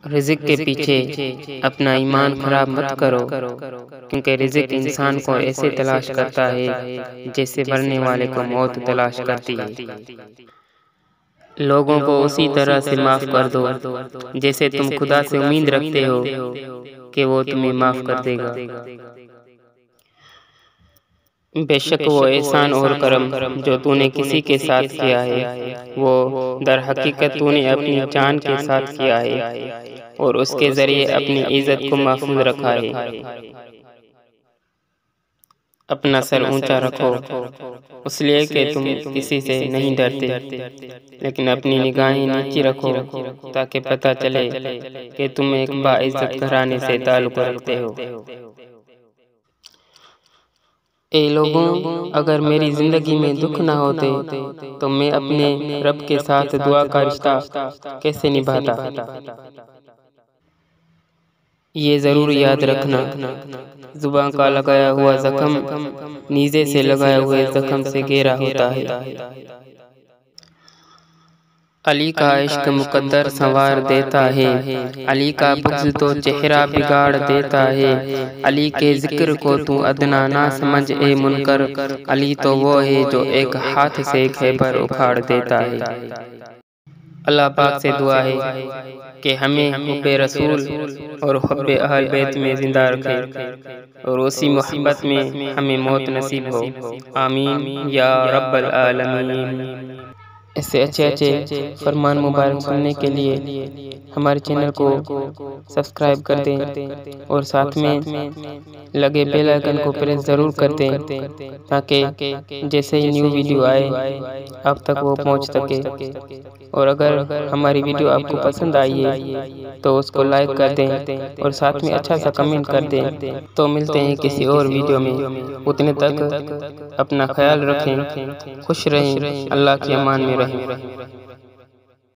رزق کے پیچھے اپنا ایمان خراب مت کرو، کیونکہ رزق انسان کو ایسے تلاش کرتا ہے جیسے مرنے والے کو موت تلاش کرتی ہے۔ لوگوں کو اسی طرح سے معاف کر دو جیسے تم خدا سے امید رکھتے ہو کہ وہ تمہیں معاف کر دے گا۔ بے شک وہ احسان اور کرم جو تو نے کسی کے ساتھ کیا ہے وہ در حقیقت تو نے اپنی جان کے ساتھ کیا ہے اور اس کے ذریعے اپنی عزت کو محفوظ رکھا ہے۔ اپنا سر اونچا رکھو اس لیے کہ تم کسی سے نہیں ڈرتے، لیکن اپنی نگاہیں نیچی رکھو تاکہ پتہ چلے کہ تم ایک باعزت گھرانے سے تعلق رکھتے ہو۔ اے لوگوں، اگر میری زندگی میں دکھ نہ ہوتے تو میں اپنے رب کے ساتھ دعا کا رشتہ کیسے نبھاتا؟ یہ ضرور یاد رکھنا، زبان کا لگایا ہوا زخم نیزے سے لگائے ہوئے زخم سے گہرا ہوتا ہے۔ علی کا عشق مقدر سنوار دیتا ہے، علی کا بغض تو چہرہ بگاڑ دیتا ہے۔ علی کے ذکر کو تو ادنا نہ سمجھ اے منکر، علی تو وہ ہے جو ایک ہاتھ سے خیبر اکھاڑ دیتا ہے۔ اللہ پاک سے دعا ہے کہ ہمیں حب رسول اور حب اہل بیت میں زندہ رکھے اور اسی محبت میں ہمیں موت نصیب ہو، آمین یا رب العالمین۔ ایسے اچھے فرمان مبارک سننے کے لیے ہمارے چینل کو سبسکرائب کر دیں اور ساتھ میں لگے بیل آئیکن کو پریس ضرور کر دیں تاکہ جیسے ہی نیو ویڈیو آئے آپ تک وہ پہنچ سکے۔ اور اگر ہماری ویڈیو آپ کو پسند آئی ہے تو اس کو لائک کر دیں اور ساتھ میں اچھا سا کمنٹ کر دیں۔ تو ملتے ہیں کسی اور ویڈیو میں، اتنے تک اپنا خیال رکھیں، خوش رہیں، اللہ کی امان میں رہیں۔